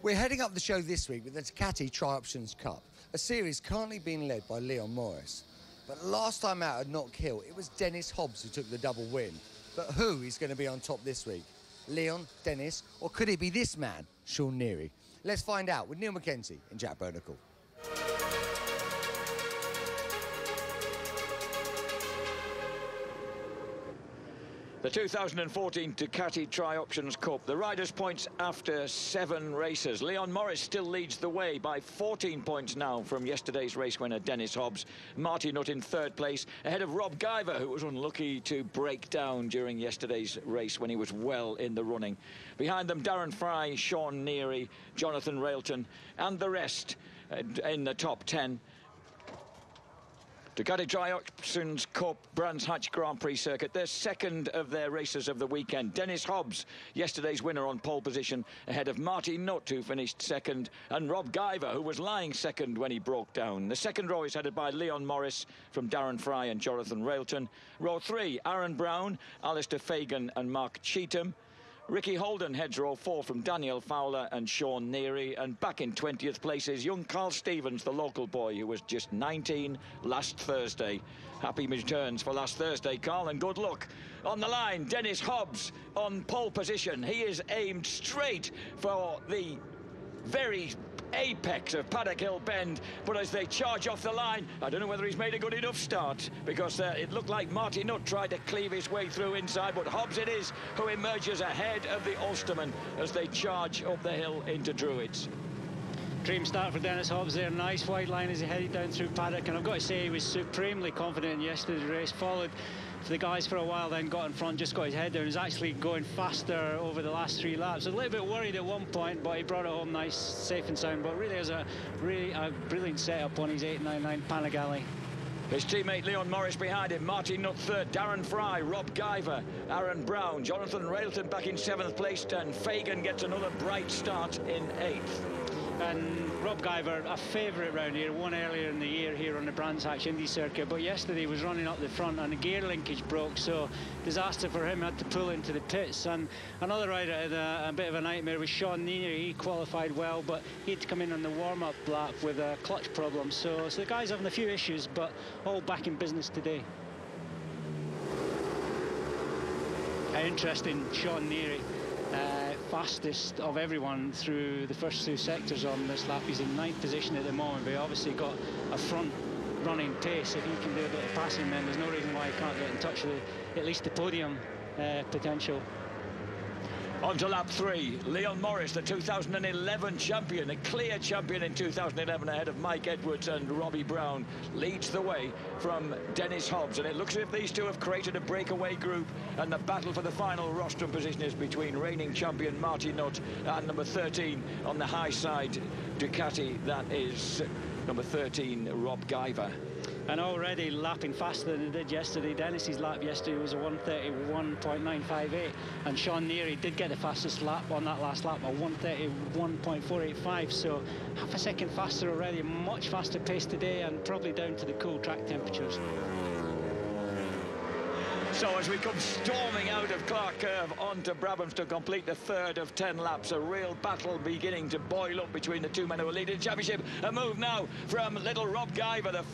We're heading up the show this week with the Ducati TriOptions Cup, a series currently being led by Leon Morris. But last time out at Knock Hill, it was Dennis Hobbs who took the double win. But who is going to be on top this week? Leon, Dennis, or could it be this man, Sean Neary? Let's find out with Neil McKenzie and Jack Bernacle. The 2014 Ducati TriOptions Cup. The riders' points after 7 races. Leon Morris still leads the way by 14 points now from yesterday's race winner Dennis Hobbs. Marty Nutt in 3rd place, ahead of Rob Guyver, who was unlucky to break down during yesterday's race when he was well in the running. Behind them, Darren Fry, Sean Neary, Jonathan Railton, and the rest in the top 10. Ducati TriOptions Cup Brands Hatch Grand Prix circuit, their second of their races of the weekend. Dennis Hobbs, yesterday's winner, on pole position, ahead of Marty Nutt, who finished 2nd, and Rob Guyver, who was lying 2nd when he broke down. The 2nd row is headed by Leon Morris from Darren Fry and Jonathan Railton. Row 3, Aaron Brown, Alistair Fagan and Mark Cheetham. Ricky Holden heads row 4 from Daniel Fowler and Sean Neary. And back in 20th place is young Carl Stevens, the local boy who was just 19 last Thursday. Happy returns for last Thursday, Carl, and good luck. On the line, Dennis Hobbs on pole position. He is aimed straight for the very apex of Paddock Hill Bend, but as they charge off the line, I don't know whether he's made a good enough start, because it looked like Marty Nutt tried to cleave his way through inside, but Hobbs it is who emerges ahead of the Ulsterman as they charge up the hill into Druids. Dream start for Dennis Hobbs there. Nice wide line as he headed down through Paddock, and I've got to say he was supremely confident in yesterday's race. Followed for the guys for a while, then got in front, just got his head down. He was actually going faster over the last 3 laps. A little bit worried at one point, but he brought it home nice, safe and sound. But really, it was a brilliant setup on his 899 Panigale. His teammate Leon Morris behind him, Marty Nutt 3rd, Darren Fry, Rob Guyver, Aaron Brown, Jonathan Railton back in 7th place, and Fagan gets another bright start in 8th. And Rob Guyver, a favourite round here, won earlier in the year here on the Brands Hatch Indy circuit, but yesterday he was running up the front and the gear linkage broke, so disaster for him, had to pull into the pits. And another rider had a bit of a nightmare with Sean Neary. He qualified well, but he had to come in on the warm-up lap with a clutch problem, so the guy's having a few issues, but all back in business today. Interesting, Sean Neary. Fastest of everyone through the first 2 sectors on this lap. He's in 9th position at the moment, but he obviously got a front running pace. If he can do a bit of passing, then there's no reason why he can't get in touch with at least the podium potential. On to lap 3, Leon Morris, the 2011 champion, a clear champion in 2011 ahead of Mike Edwards and Robbie Brown, leads the way from Dennis Hobbs, and it looks as if these two have created a breakaway group, and the battle for the final rostrum position is between reigning champion Marty Nutt and number 13 on the high side Ducati, that is number 13 Rob Guyver. And already lapping faster than he did yesterday. Dennis's lap yesterday was a 1:31.958, and Sean Neary did get the fastest lap on that last lap, a 1:31.485, so half a second faster already. Much faster pace today, and probably down to the cool track temperatures. So as we come storming out of Clark Curve onto Brabhams to complete the 3rd of 10 laps, a real battle beginning to boil up between the 2 men who are leading the championship. A move now from little Rob Guyver, the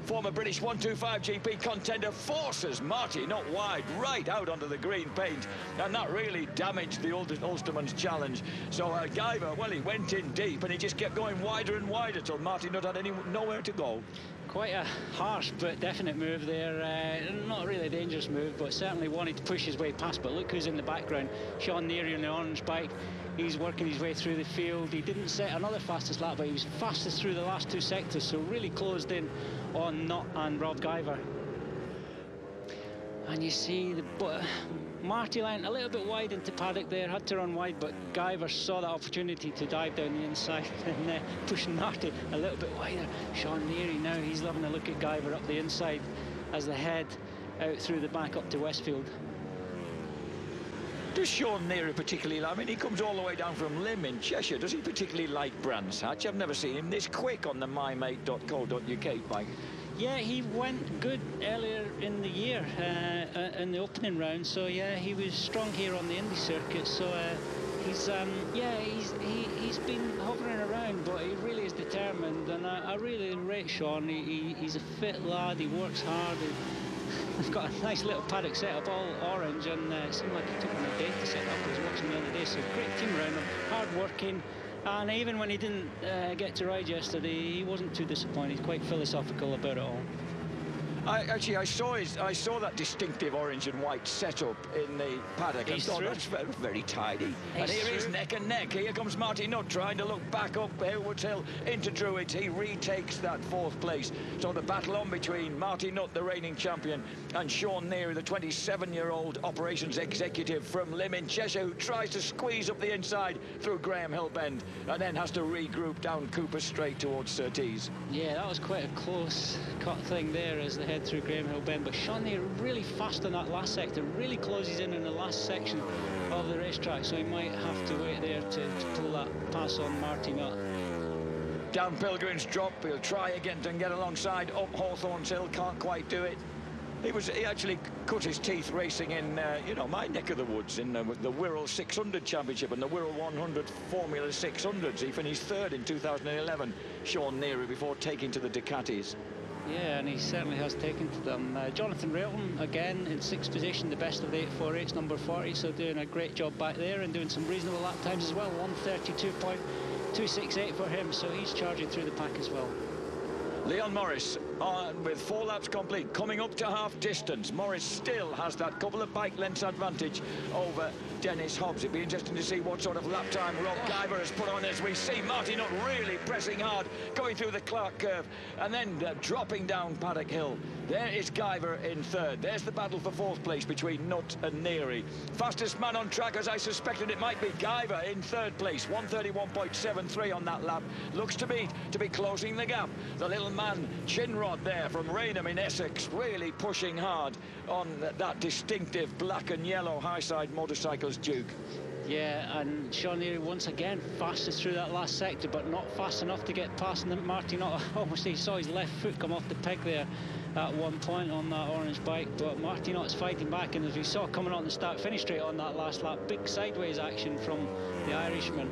former British 125 GP contender, forces Marty Nutt wide, right out onto the green paint, and that really damaged the Ulsterman's challenge. So Guyver, well, he went in deep, and he just kept going wider and wider till Marty Nutt had nowhere to go. Quite a harsh but definite move there. Not really a dangerous move, but certainly wanted to push his way past. But look who's in the background. Sean Neary on the orange bike. He's working his way through the field. He didn't set another fastest lap, but he was fastest through the last 2 sectors, so really closed in on Nutt and Rob Guyver. And you see Marty went a little bit wide into Paddock there, had to run wide, but Guyver saw that opportunity to dive down the inside and push Marty a little bit wider. Sean Neary now, he's loving a look at Guyver up the inside as they head out through the back up to Westfield. Does Sean Neary particularly, I mean, he comes all the way down from Lymm in Cheshire. Does he particularly like Brands Hatch? I've never seen him this quick on the mymate.co.uk bike. Yeah, he went good earlier in the year in the opening round, so yeah, he was strong here on the Indy circuit, so He's been hovering around, but he really is determined, and I really rate Sean. He's a fit lad. He works hard. They've got a nice little paddock set up, all orange, and it seemed like it took him a day to set up. I was watching the other day, so great team around him, hard working, and even when he didn't get to ride yesterday, he wasn't too disappointed. He's quite philosophical about it all. I saw that distinctive orange and white setup in the paddock. I thought that's very, very tidy. And here is neck and neck. Here comes Marty Nutt trying to look back up Hillwoods Hill into Druids. He retakes that 4th place. So the battle on between Marty Nutt, the reigning champion, and Sean Neary, the 27-year-old operations executive from Lymm in Cheshire, who tries to squeeze up the inside through Graham Hill Bend and then has to regroup down Cooper Straight towards Surtees. Yeah, that was quite a close cut thing there as they head through Graham Hill Bend, but Sean Neary really fast in that last sector, really closes in the last section of the racetrack, so he might have to wait there to pull that pass on Marty Nutt. Down Pilgrim's Drop, he'll try again to get alongside. Up Hawthorns Hill, can't quite do it. He actually cut his teeth racing in, you know, my neck of the woods in the Wirral 600 Championship and the Wirral 100 Formula 600s. He finished 3rd in 2011, Sean Neary, before taking to the Ducatis. Yeah, and he certainly has taken to them. Jonathan Railton, again, in 6th position, the best of the 848s, number 40, so doing a great job back there and doing some reasonable lap times as well. 1:32.268 for him, so he's charging through the pack as well. Leon Morris on with 4 laps complete, coming up to half distance. Morris still has that couple of bike lengths advantage over Dennis Hobbs. It'd be interesting to see what sort of lap time Rob Guyver has put on as we see Marty Nutt really pressing hard, going through the Clark curve and then dropping down Paddock Hill. There is Guyver in 3rd. There's the battle for 4th place between Nutt and Neary. Fastest man on track, as I suspected it might be, Guyver in 3rd place, 1:31.73 on that lap. Looks to be closing the gap. The little man, Chinrod there from Rainham in Essex, really pushing hard on that distinctive black and yellow high-side motorcycles Duke. Yeah, and Sean Neary once again fastest through that last sector, but not fast enough to get past Marty Nutt. Almost he saw his left foot come off the peg there at one point on that orange bike, but Marty Nutt's fighting back, and as we saw coming on the start-finish straight on that last lap, big sideways action from the Irishman.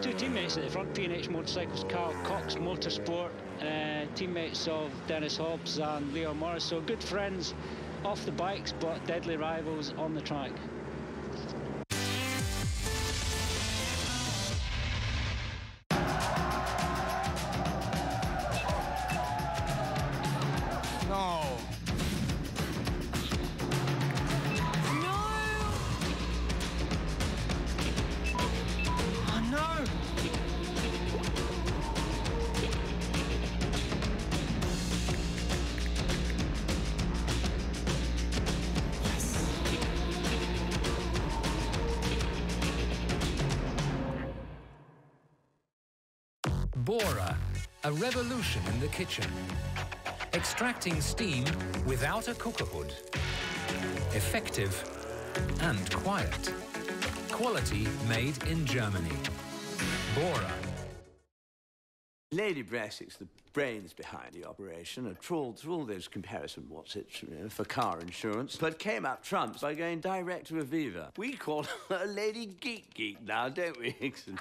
2 teammates at the front, P&H Motorcycles, Carl Cox Motorsport, teammates of Dennis Hobbs and Leon Morris, so good friends off the bikes, but deadly rivals on the track. Bora, a revolution in the kitchen. Extracting steam without a cooker hood. Effective and quiet. Quality made in Germany. Bora. Lady Brassick's the brains behind the operation, and trawled through all those comparison for car insurance, but came up trumps by going direct to Aviva. We call her Lady Geek now, don't we, Hickson?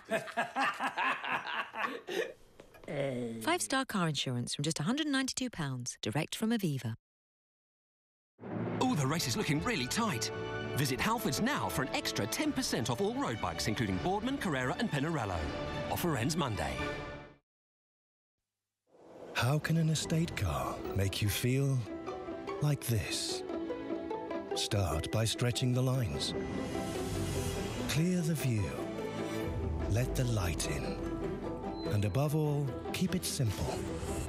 5-star car insurance from just £192, direct from Aviva. Oh, the race is looking really tight. Visit Halfords now for an extra 10% off all road bikes, including Boardman, Carrera and Pinarello. Offer ends Monday. How can an estate car make you feel like this? Start by stretching the lines. Clear the view. Let the light in. And above all, keep it simple,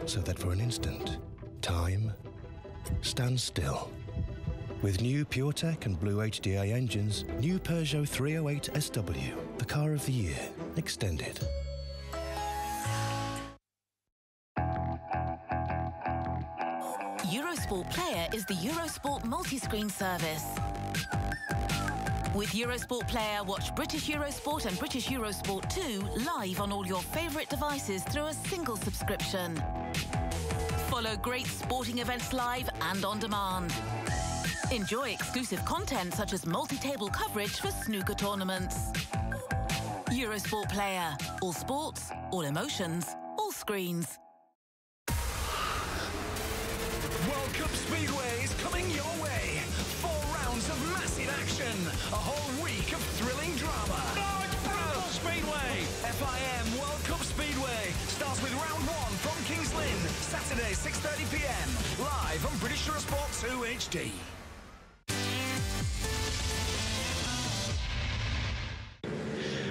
so that for an instant, time stands still. With new PureTech and Blue HDI engines, new Peugeot 308 SW, the car of the year, extended. Eurosport Player is the Eurosport multi-screen service. With Eurosport Player, watch British Eurosport and British Eurosport 2 live on all your favourite devices through a single subscription. Follow great sporting events live and on demand. Enjoy exclusive content such as multi-table coverage for snooker tournaments. Eurosport Player. All sports, all emotions, all screens. World Cup Speedway is coming your way. 4 rounds of massive action. A whole week of thrilling drama. Oh, it's brutal Speedway! FIM World Cup Speedway starts with round 1 from Kings Lynn, Saturday, 6:30 p.m. live on British Eurosport 2 HD.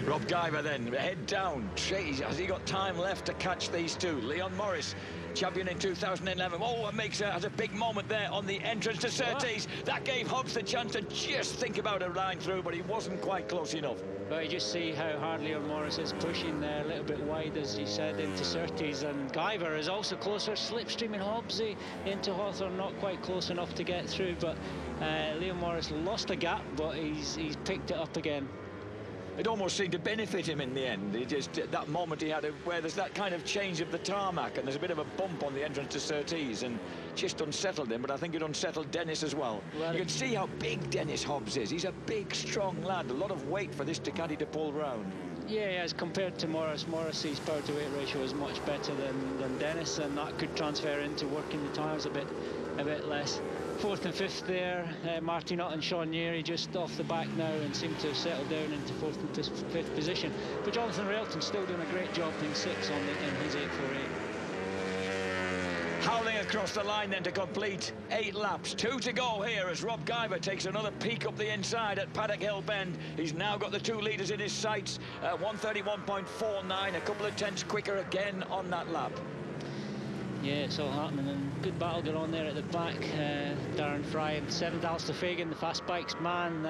Rob Guyver then, head down. Jeez, has he got time left to catch these two? Leon Morris, champion in 2011. Oh, and has a big moment there on the entrance to Surtees. That gave Hobbs the chance to just think about a line through, but he wasn't quite close enough. But you just see how hard Leon Morris is pushing there, a little bit wide, as he said, into Surtees. And Guyver is also closer, slipstreaming Hobbsy into Hawthorne, not quite close enough to get through. But Leon Morris lost a gap, but he's picked it up again. It almost seemed to benefit him in the end. He just, that moment he had where there's that kind of change of the tarmac and there's a bit of a bump on the entrance to Surtees and just unsettled him, but I think it unsettled Dennis as well. You can see how big Dennis Hobbs is. He's a big, strong lad. A lot of weight for this Ducati to pull round. Yeah, as compared to Morris's power-to-weight ratio is much better than Dennis, and that could transfer into working the tyres a bit less. 4th and 5th there, Martin Ott and Sean Neary just off the back now and seem to have settled down into 4th and 5th position. But Jonathan Railton's still doing a great job in 6 in his 848. Howling across the line then to complete 8 laps. 2 to go here as Rob Guyver takes another peek up the inside at Paddock Hill Bend. He's now got the 2 leaders in his sights. 131.49, a couple of tenths quicker again on that lap. Yeah, it's all happening, and good battle going on there at the back. Darren Fry and 7th, Alistair Fagan, the fast bikes man,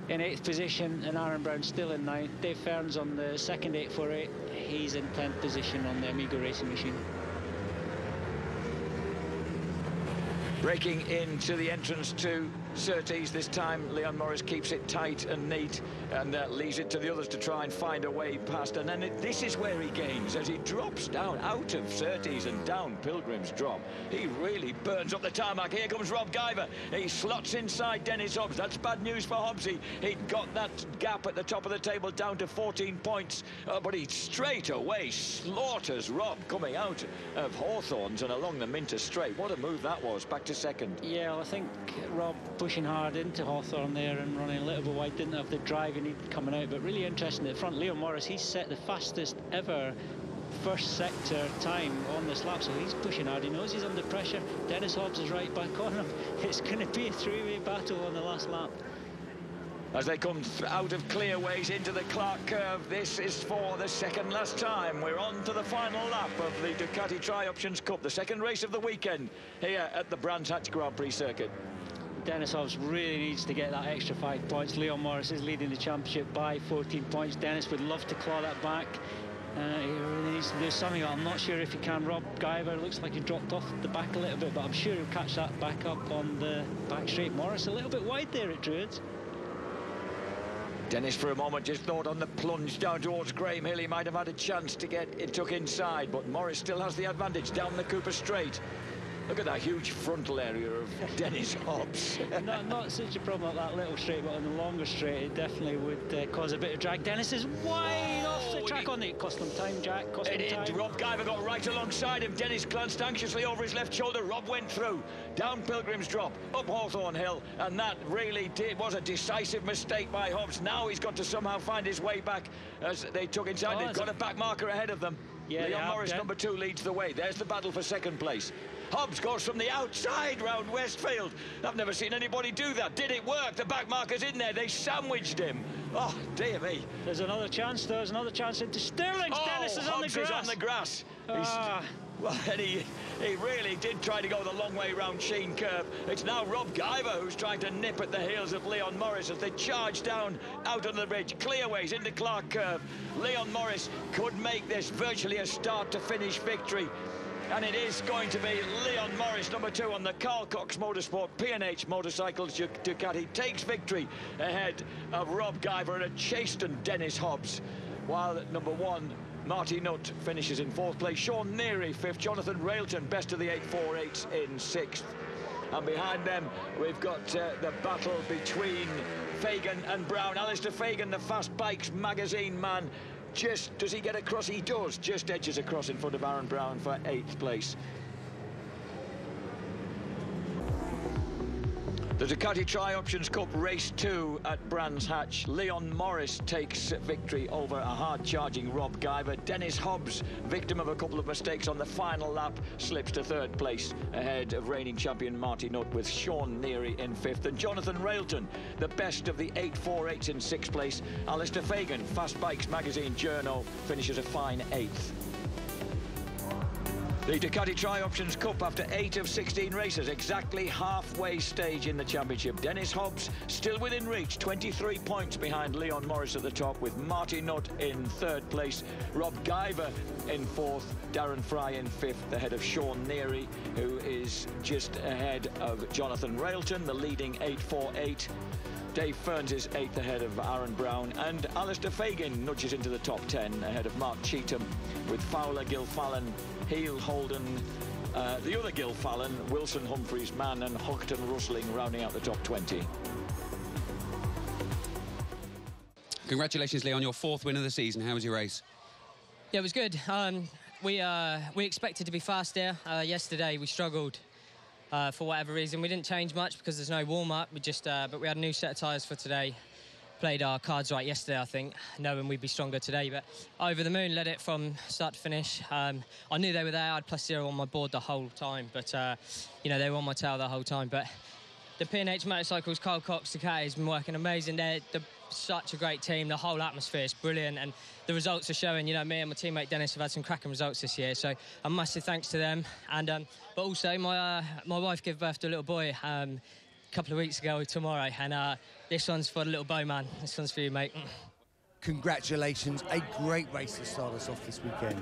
in 8th position, and Aaron Brown still in 9th. Dave Ferns on the second 848. He's in 10th position on the Amigo racing machine. Breaking into the entrance to Surtees this time, Leon Morris keeps it tight and neat and leaves it to the others to try and find a way past. And then this is where he gains as he drops down out of Surtees and down Pilgrim's Drop. He really burns up the tarmac. Here comes Rob Guyver. He slots inside Dennis Hobbs. That's bad news for Hobbsy. He'd got that gap at the top of the table down to 14 points, but he straight away slaughters Rob coming out of Hawthorns and along the Minter Straight. What a move that was, back to second. Yeah, well, I think Rob pushing hard into Hawthorne there and running a little bit wide, didn't have the drive he needed coming out, but really interesting at the front. Leon Morris, he's set the fastest ever first sector time on this lap, so he's pushing hard. He knows he's under pressure. Dennis Hobbs is right back on him. It's going to be a 3-way battle on the last lap. As they come out of Clearways into the Clark Curve, this is for the second last time. We're on to the final lap of the Ducati TriOptions Cup, the second race of the weekend here at the Brands Hatch Grand Prix circuit. Dennis Hobbs really needs to get that extra 5 points. Leon Morris is leading the championship by 14 points. Dennis would love to claw that back. He really needs to do something. I'm not sure if he can. Rob Guyver looks like he dropped off the back a little bit, but I'm sure he'll catch that back up on the back straight. Morris a little bit wide there at Druids. Dennis for a moment just thought on the plunge down towards Graham Hill he might have had a chance to get it took inside, but Morris still has the advantage down the Cooper Straight. Look at that huge frontal area of Dennis Hobbs. not such a problem at that little straight, but on the longer straight it definitely would cause a bit of drag. Dennis is wide off the track on it. Cost him time, Jack. Cost him time. Rob Guyver got right alongside him. Dennis glanced anxiously over his left shoulder. Rob went through. Down Pilgrim's Drop, up Hawthorne Hill, and that really was a decisive mistake by Hobbs. Now he's got to somehow find his way back as they took inside. They've got a back marker ahead of them. Yeah, Leon Morris, number 2, leads the way. There's the battle for second place. Hobbs goes from the outside round Westfield. I've never seen anybody do that. Did it work? The back marker's in there. They sandwiched him. Oh, dear me. There's another chance. There's another chance into Stirling. Dennis is on the grass. Is on the grass. Well, and he really did try to go the long way round Sheen Curve. It's now Rob Guyver who's trying to nip at the heels of Leon Morris as they charge down out on the bridge. Clearways into Clark Curve. Leon Morris could make this virtually a start-to-finish victory. And it is going to be Leon Morris, number 2 on the Carl Cox Motorsport P&H Motorcycles Ducati, takes victory ahead of Rob Guyver and a chastened Dennis Hobbs. While at number 1, Marty Nutt finishes in 4th place. Sean Neary 5th. Jonathan Railton, best of the 848s, in 6th. And behind them, we've got the battle between Fagan and Brown. Alistair Fagan, the Fast Bikes magazine man. Just, does he get across? He does. Just edges across in front of Aaron Brown for 8th place. The Ducati TriOptions Cup Race 2 at Brands Hatch. Leon Morris takes victory over a hard-charging Rob Guyver. Dennis Hobbs, victim of a couple of mistakes on the final lap, slips to 3rd place ahead of reigning champion Marty Nutt, with Sean Neary in 5th. And Jonathan Railton, the best of the 848s, in 6th place. Alistair Fagan, Fast Bikes magazine journo, finishes a fine 8th. The Ducati TriOptions Cup, after 8 of 16 races, exactly halfway stage in the championship. Dennis Hobbs still within reach, 23 points behind Leon Morris at the top, with Marty Nutt in 3rd place, Rob Guyver in 4th, Darren Fry in 5th, ahead of Sean Neary, who is just ahead of Jonathan Railton, the leading 848. Dave Ferns is 8th ahead of Aaron Brown, and Alistair Fagan nudges into the top 10 ahead of Mark Cheetham, with Fowler, Gilfallen, Heel, Holden, the other Gilfallen, Wilson, Humphreys, Mann and Huckton Rustling rounding out the top 20. Congratulations, Leon, your 4th win of the season. How was your race? Yeah, it was good. We expected to be fast there. Yesterday we struggled. For whatever reason, we didn't change much because there's no warm-up. But we had a new set of tyres for today. Played our cards right yesterday, I think, knowing we'd be stronger today. But over the moon, led it from start to finish. I knew they were there. I had +0 on my board the whole time, but you know, they were on my tail the whole time. But the P&H Motorcycles, Carl Cox, Ducati has been working amazing. They're such a great team. The whole atmosphere is brilliant, and the results are showing. You know, me and my teammate Dennis have had some cracking results this year, so a massive thanks to them. And but also my wife gave birth to a little boy a couple of weeks ago tomorrow, and this one's for the little Bowman. This one's for you, mate. Congratulations, a great race to start us off this weekend.